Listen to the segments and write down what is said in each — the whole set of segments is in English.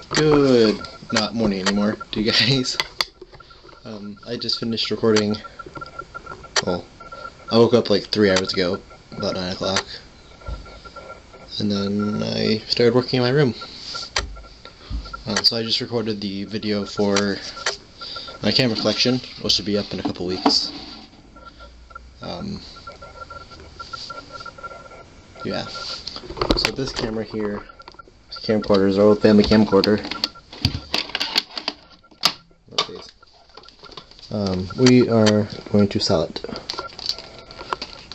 Good, not morning anymore, to you guys. I just finished recording. Well, I woke up like 3 hours ago, about 9 o'clock, and then I started working in my room. So I just recorded the video for my camera collection, which should be up in a couple weeks. Yeah. So this camera here, this camcorder is our old family camcorder. We are going to sell it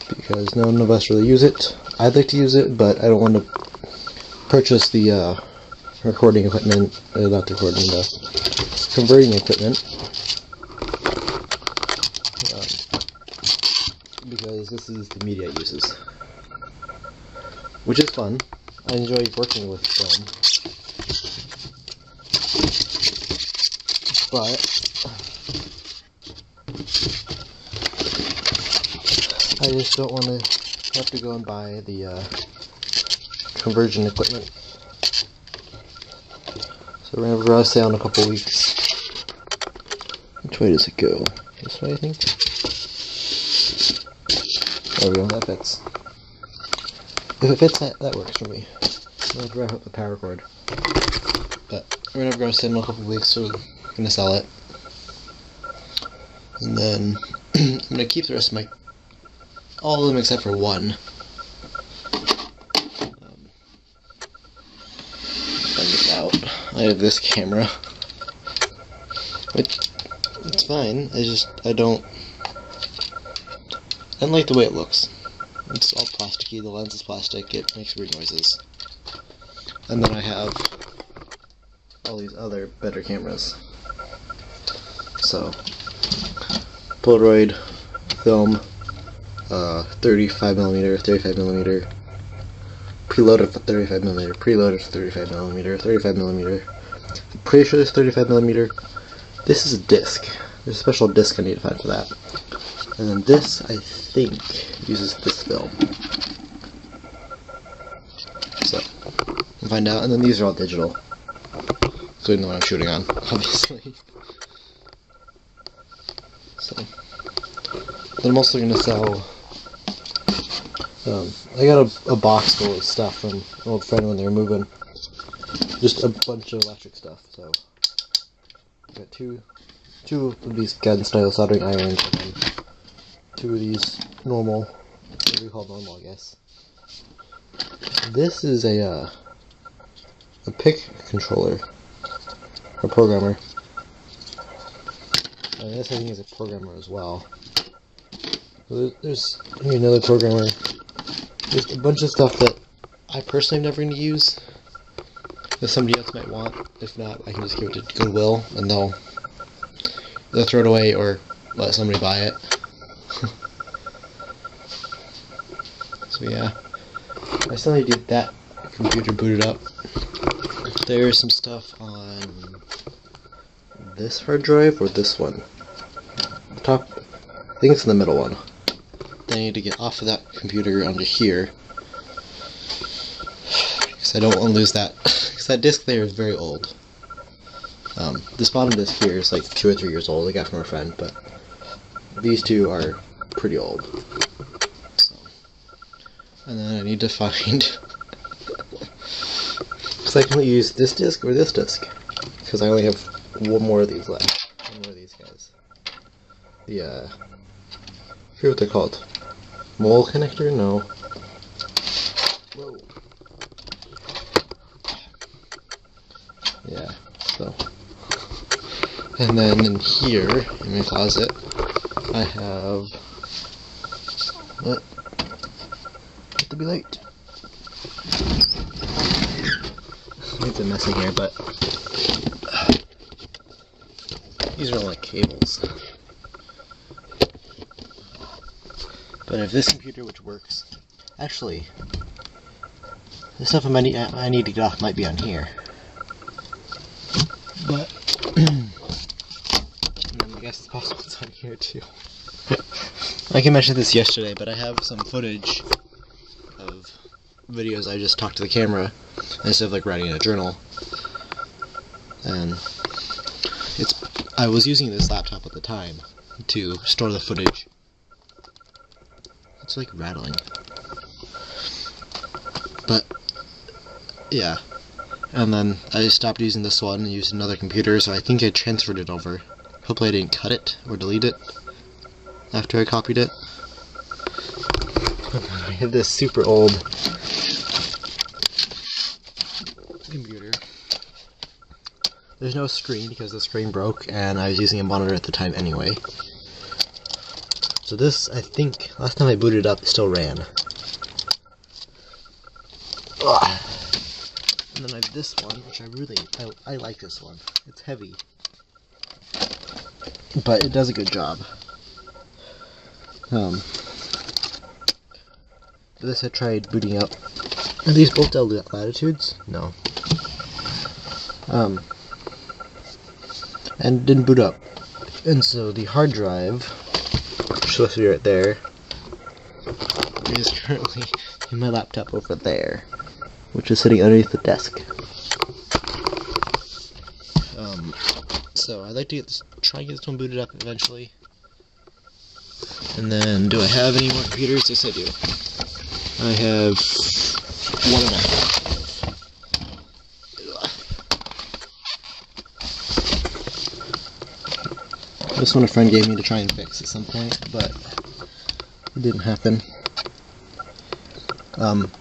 because none of us really use it. I'd like to use it, but I don't want to purchase the recording equipment, not the recording, the converting equipment, because this is the media it uses, which is fun. I enjoy working with film, but I just don't want to have to go and buy the conversion equipment. So we're going to have a garage sale in a couple weeks. Which way does it go? This way, I think? There we go, that fits. If it fits, that works for me. I'm going to wrap up the power cord. But we're going to have a garage sale in a couple weeks, so we're going to sell it. And then I'm going to keep the rest of my... all of them except for one. I have this camera, which it's fine. I don't like the way it looks. It's all plasticky. The lens is plastic. It makes weird noises. And then I have all these other better cameras. So Polaroid film, 35mm, 35mm. Preloaded for 35mm, preloaded for 35mm, 35mm. I'm pretty sure this 35mm. This is a disc. There's a special disc I need to find for that. And then this, I think, uses this film. So, we'll find out. And then these are all digital, so you know what I'm shooting on, obviously. So, then I'm also going to sell... I got a box full of stuff from an old friend when they were moving. Just a bunch of electric stuff, so I got two of these gun style soldering irons and then two of these normal, what do we call normal, I guess. This is a PIC controller, a programmer. And this I think is a programmer as well. So there's another programmer. There's a bunch of stuff that I personally am never going to use, that somebody else might want. If not, I can just give it to Goodwill, and they'll throw it away or let somebody buy it. So yeah, I still need to get that computer booted up. There's some stuff on this hard drive or this one. The top, I think it's in the middle one. I need to get off of that computer onto here, because I don't want to lose that, because that disc there is very old. This bottom disc here is like 2 or 3 years old. I got from a friend, but these two are pretty old. So, and then I need to find, because I can only use this disc or this disc, because I only have one more of these left. One more of these guys. I forget what they're called. Mole connector? No. Whoa. Yeah, so. And then in here, in my closet, I have... What? Have to be late. It's a mess in here, but... these are all like cables. But if this computer, which works, actually, the stuff I need to get off might be on here. But I guess it's possible it's on here too. I can mention this yesterday, but I have some footage of videos I just talked to the camera instead of like writing in a journal. and I was using this laptop at the time to store the footage. It's like rattling. But yeah, and then I stopped using this one and used another computer, so I think I transferred it over. Hopefully I didn't cut it or delete it after I copied it. I have this super old computer. There's no screen because the screen broke and I was using a monitor at the time anyway. So this, I think, last time I booted it up, it still ran. Ugh. And then I have this one, which I like this one. It's heavy, but it does a good job. This I tried booting up. Are these both latitudes? No. And didn't boot up. And so the hard drive, which is supposed to be right there, is currently in my laptop over there, which is sitting underneath the desk. So I'd like to try and get this one booted up eventually. And then, do I have any more computers? Yes, I do. I have one and a half. This one a friend gave me to try and fix at some point, but it didn't happen.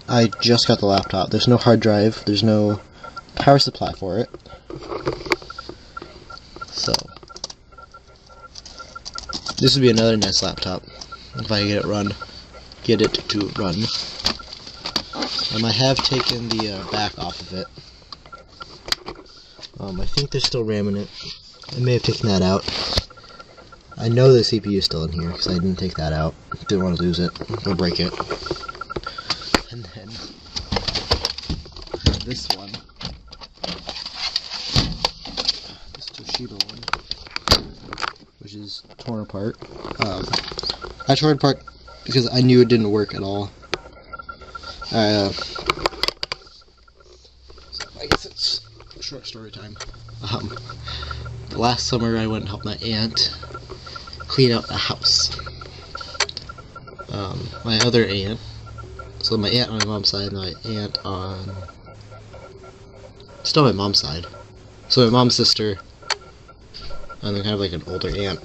I just got the laptop. There's no hard drive, there's no power supply for it. So, this would be another nice laptop if I get it to run. I have taken the back off of it. I think there's still RAM in it. I may have taken that out. I know the CPU is still in here because I didn't take that out. Didn't want to lose it or break it. And then this one, this Toshiba one, which is torn apart. I tore it apart because I knew it didn't work at all. So I guess it's short story time. Last summer I went and helped my aunt clean out the house. My other aunt, so my aunt on my mom's side and my aunt on, still my mom's side, so my mom's sister, and then kind of like an older aunt.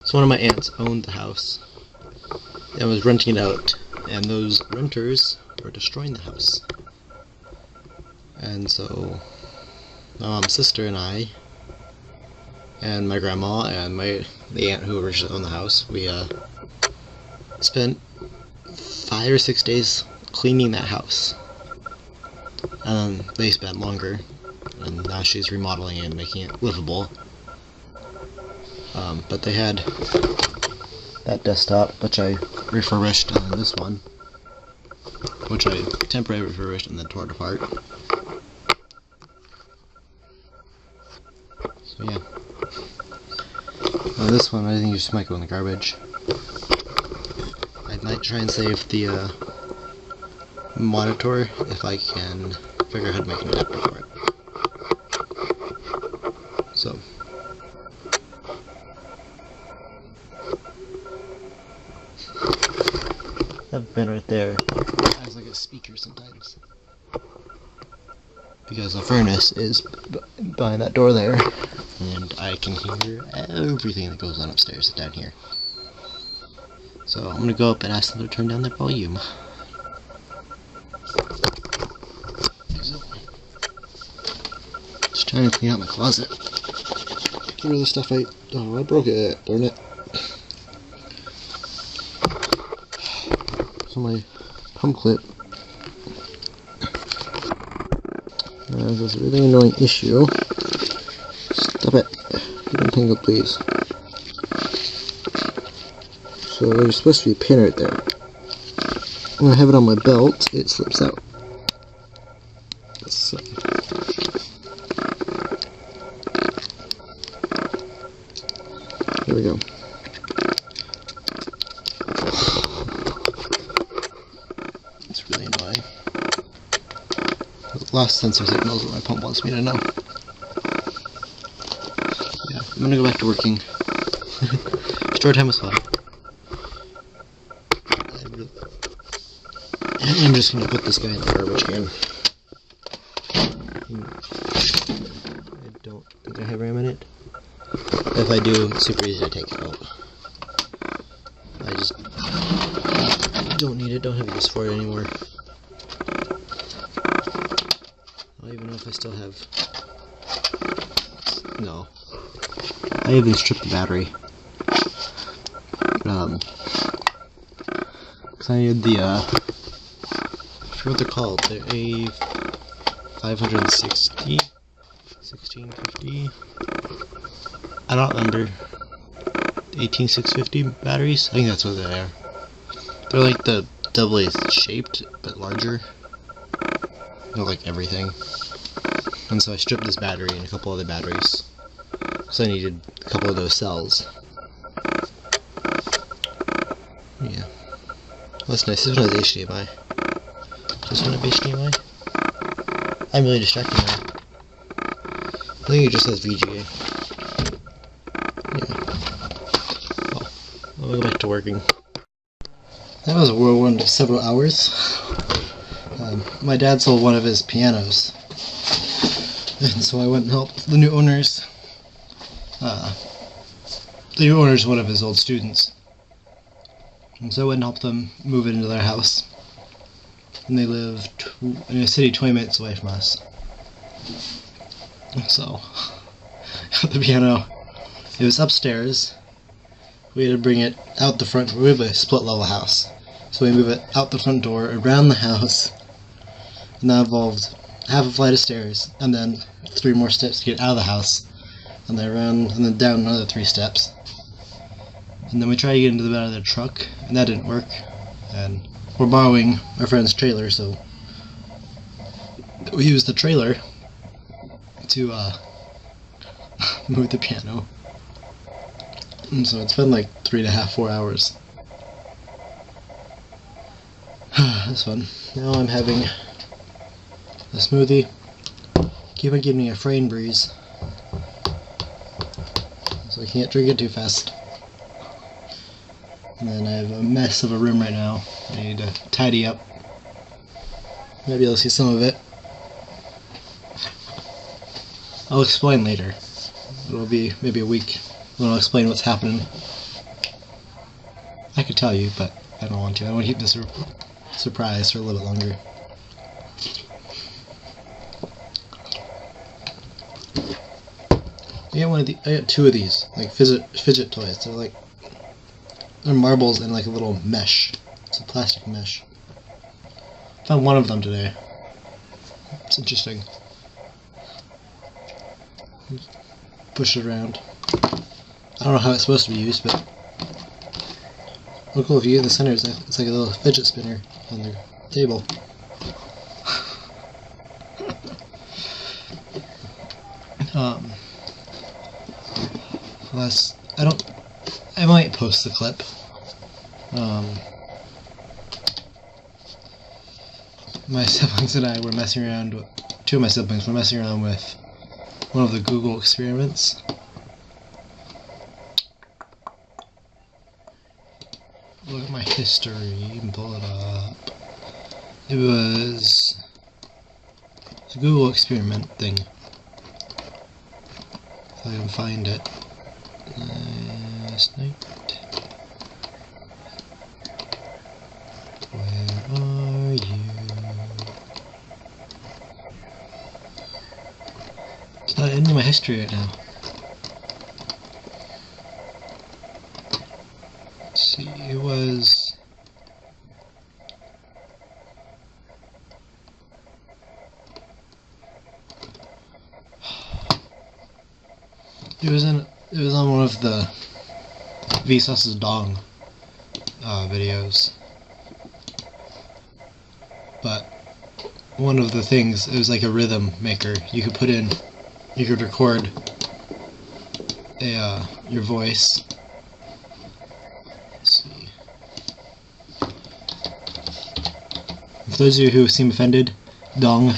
So one of my aunts owned the house and was renting it out, and those renters were destroying the house. And so my mom's sister and I, and my grandma, and the aunt who originally owned the house, we spent 5 or 6 days cleaning that house. And they spent longer, and now she's remodeling it and making it livable. But they had that desktop, which I refurbished, and this one, which I temporarily refurbished and then tore it apart. So yeah. This one I think just might go in the garbage. I might try and save the monitor if I can figure out how to make an adapter for it. So. That bin right there has like a speaker sometimes, because the furnace is behind that door there, and I can hear everything that goes on upstairs and down here. So I'm gonna go up and ask them to turn down their volume. Just trying to clean out my closet. Get rid of the stuff I broke it. Darn it. So my pump clip has this really annoying issue. Stop it. Get untangled, please. So there's supposed to be a pin right there. When I have it on my belt, it slips out. So. There we go. It's really annoying. Lost sensor signals what my pump wants me to know. Yeah, I'm gonna go back to working. Store time was fun. I'm just gonna put this guy in the garbage can. I don't think I have RAM in it. If I do, it's super easy to take it out. I just don't need it, don't have use for it anymore. I don't even know if I still have... No. I even stripped the battery. Because I need the, I forget what they're called. They're A560? 1650? I don't under 18650 batteries. I think that's what they are. They're like the AA shaped but larger. They're like everything. And so I stripped this battery and a couple other batteries because I needed a couple of those cells. Yeah. That's nice. This one has HDMI. This one have HDMI? I'm really distracted now. I think it just says VGA. I'll go back to working. That was a whirlwind of several hours. My dad sold one of his pianos, and so I went and helped the new owners. The new owner is one of his old students, and so I went and helped them move it into their house. And they live in a city 20 minutes away from us. So, the piano, it was upstairs. We had to bring it out the front. We have a split level house, so we move it out the front door, around the house, and that involved half a flight of stairs, and then 3 more steps to get out of the house, and then around, and then down another 3 steps. And then we tried to get into the back of the truck, and that didn't work. And we're borrowing our friend's trailer, so we used the trailer to move the piano. And so it's been like 3.5, 4 hours. That's fun. Now I'm having a smoothie. Keep on giving me a frame breeze, so I can't drink it too fast. And then I have a mess of a room right now. I need to tidy up. Maybe you'll see some of it. I'll explain later. It'll be maybe a week when I'll explain what's happening. I could tell you, but I don't want to. I want to keep this surprise for a little bit longer. I got 2 of these, like fidget toys. They're marbles in like a little mesh. It's a plastic mesh. Found one of them today. It's interesting. Push it around. I don't know how it's supposed to be used, but look cool if you get in the center. It's like a little fidget spinner on the table. I might post the clip. My siblings and I were messing around with, 2 of my siblings were messing around with one of the Google experiments. Look at my history and pull it up. It was a Google experiment thing. If I can find it. Last night. Where are you? It's not in my history right now. Let's see, it was... It was on one of the Vsauce's Dong videos. But one of the things, it was like a rhythm maker. You could record your voice. Let's see. For those of you who seem offended, Dong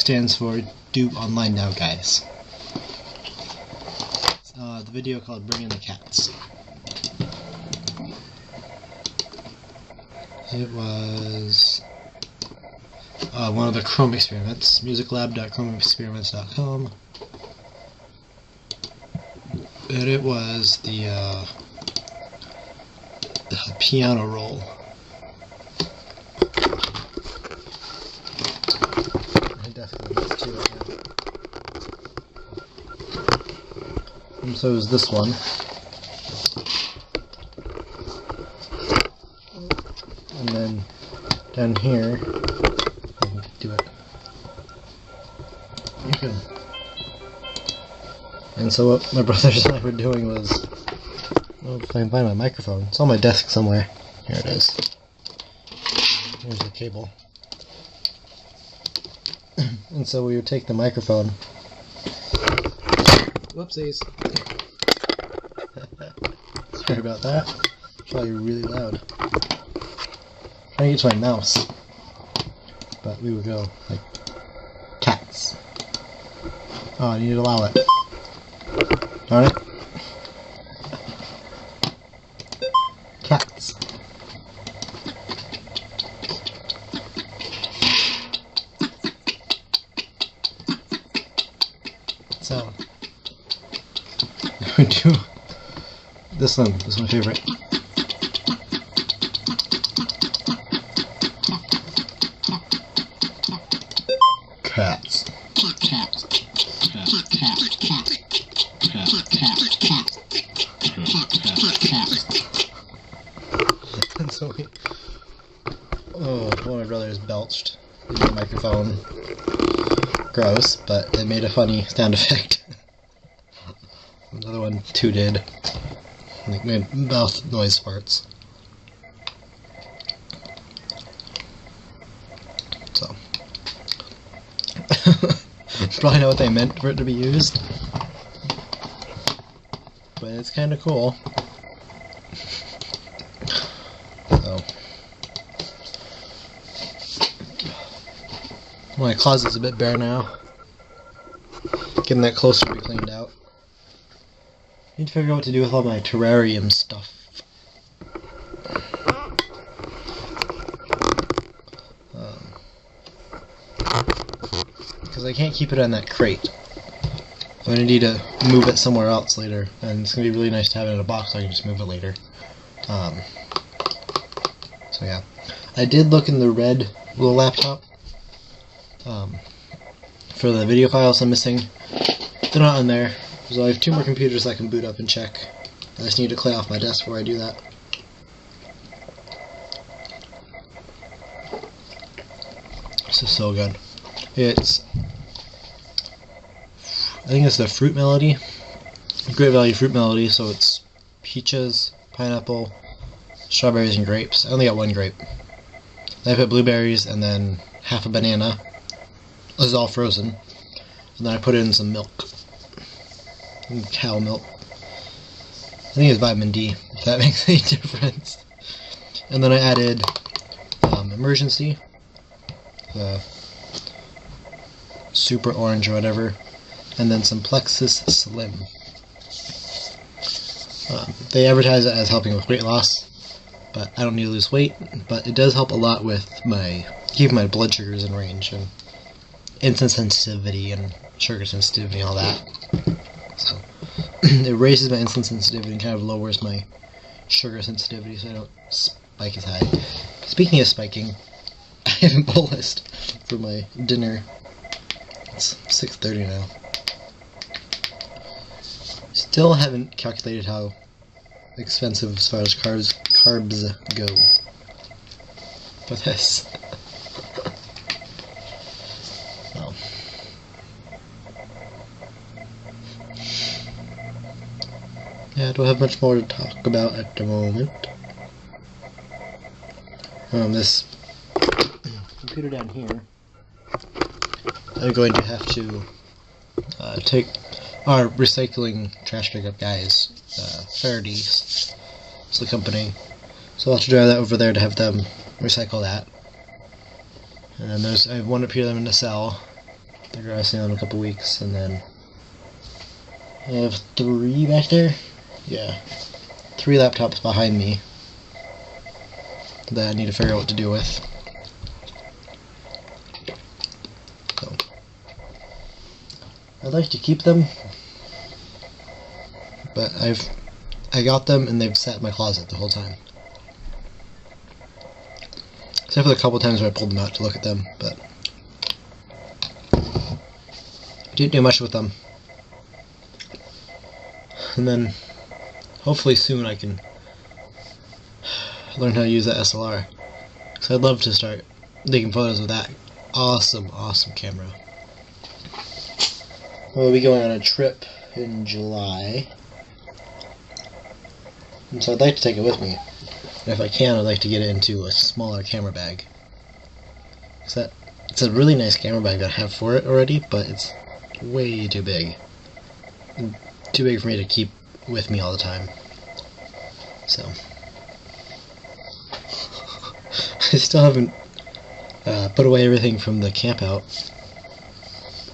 stands for Do Online Now, guys. The video called Bring in the Cats. It was one of the Chrome experiments, musiclab.chromeexperiments.com, and it was the piano roll. I definitely missed two right now. And so is this one. And then down here, I can do it. You can. And so what my brothers and I were doing was, oh, if I can find my microphone. It's on my desk somewhere. Here it is. Here's the cable. And so we would take the microphone. Whoopsies. Sorry about that. It's probably really loud. I'm trying to get to my mouse. But we would go like cats. Oh, I need to allow it. Darn it. Cats. So we do this one. This is my favorite. Cats. And so one of my brothers belched in the microphone. Gross, but it made a funny sound effect. Another one tooted. Like made mouth noise farts. So probably not what they meant for it to be used. But it's kinda cool. So my closet's a bit bare now. Getting that closer to be cleaned out. Need to figure out what to do with all my terrarium stuff. Because I can't keep it on that crate. I'm going to need to move it somewhere else later. And it's going to be really nice to have it in a box so I can just move it later. So yeah. I did look in the red little laptop. For the video files I'm missing. They're not on there. So I have two more computers I can boot up and check. I just need to clear off my desk before I do that. This is so good. It's, I think it's the fruit melody. Great value fruit melody, so it's peaches, pineapple, strawberries, and grapes. I only got one grape. Then I put blueberries and then half a banana. This is all frozen. And then I put in some milk. Cow milk. I think it's vitamin D, if that makes any difference. And then I added Emergency, the super orange or whatever, and then some Plexus Slim. They advertise it as helping with weight loss, but I don't need to lose weight, but it does help a lot with keeping my blood sugars in range, and insulin sensitivity and sugar sensitivity and all that. So it raises my insulin sensitivity and kind of lowers my sugar sensitivity so I don't spike as high. Speaking of spiking, I haven't bolused for my dinner. It's 6:30 now. Still haven't calculated how expensive as far as carbs go for this. Well. Yeah, I don't have much more to talk about at the moment. This computer down here, I'm going to have to take our recycling trash pickup guys, Faraday's, it's the company, so I'll have to drive that over there to have them recycle that. And then I have one up here that I'm going to sell, the garage sale in a couple weeks, and then I have 3 back there. Yeah, 3 laptops behind me that I need to figure out what to do with. So I'd like to keep them, but I got them and they've sat in my closet the whole time. Except for the couple times where I pulled them out to look at them, but I didn't do much with them. And then hopefully soon I can learn how to use that SLR. So I'd love to start taking photos with that awesome camera. We'll be going on a trip in July, and so I'd like to take it with me. And if I can, I'd like to get it into a smaller camera bag. It's a really nice camera bag that I have for it already, but it's way too big. Too big for me to keep with me all the time. So I still haven't put away everything from the camp out.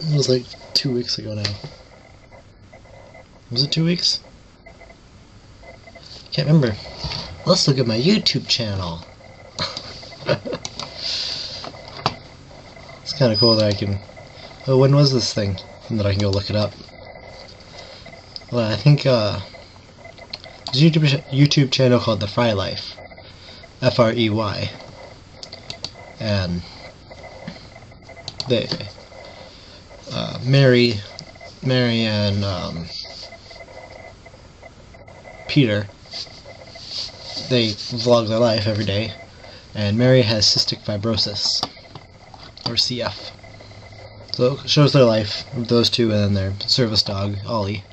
It was like 2 weeks ago now. Was it 2 weeks? Can't remember. Let's look at my YouTube channel. It's kind of cool that I can... Oh, when was this thing? And that I can go look it up. Well, I think there's a YouTube channel called The Fry Life. F-R-E-Y. And they... Mary and Peter, they vlog their life every day, and Mary has cystic fibrosis, or CF. So it shows their life of those two, and then their service dog, Ollie,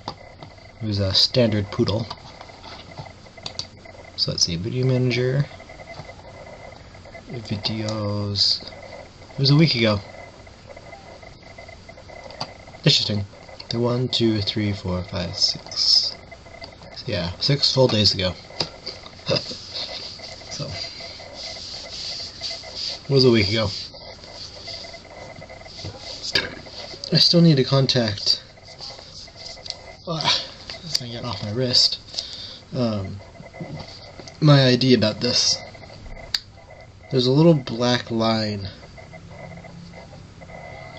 who's a standard poodle. So let's see, video manager, videos, it was a week ago. Interesting. The 1, 2, 3, 4, 5, 6. Yeah, 6 full days ago. So, it was a week ago. I still need to contact. It's gonna get off my wrist. My idea about this. There's a little black line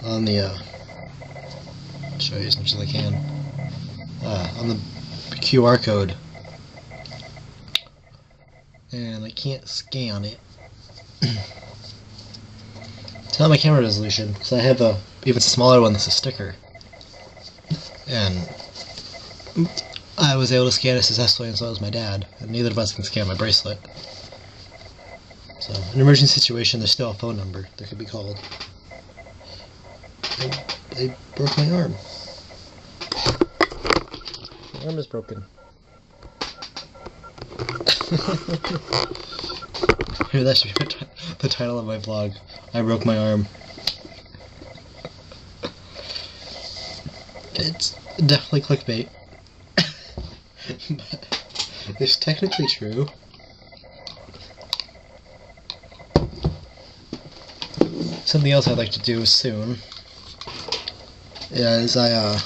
on the. Show you as much as I can. On the QR code, and I can't scan it. It's not my camera resolution, because I have a even smaller one that's a sticker, and I was able to scan it successfully, and so was my dad, and neither of us can scan my bracelet. So, in an emergency situation, there's still a phone number that could be called. I broke my arm. My arm is broken. Here, that should be the title of my vlog. I broke my arm. It's definitely clickbait. But it's technically true. Something else I'd like to do soon is I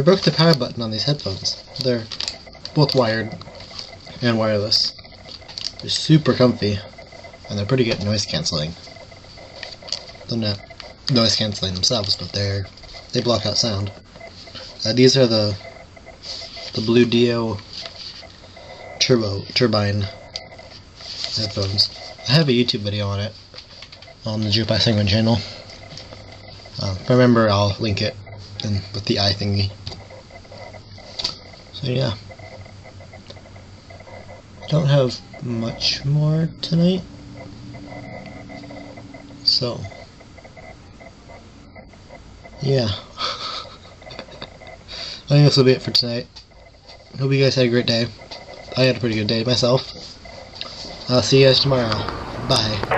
broke the power button on these headphones. They're both wired and wireless. They're super comfy, and they're pretty good at noise cancelling. They're not noise cancelling themselves, but they block out sound. These are the Blue Dio turbine headphones. I have a YouTube video on it on the Jukebox Penguin channel. If I remember, I'll link it with the eye thingy. So yeah, don't have much more tonight. So yeah, I think this will be it for tonight. Hope you guys had a great day. I had a pretty good day myself. I'll see you guys tomorrow. Bye.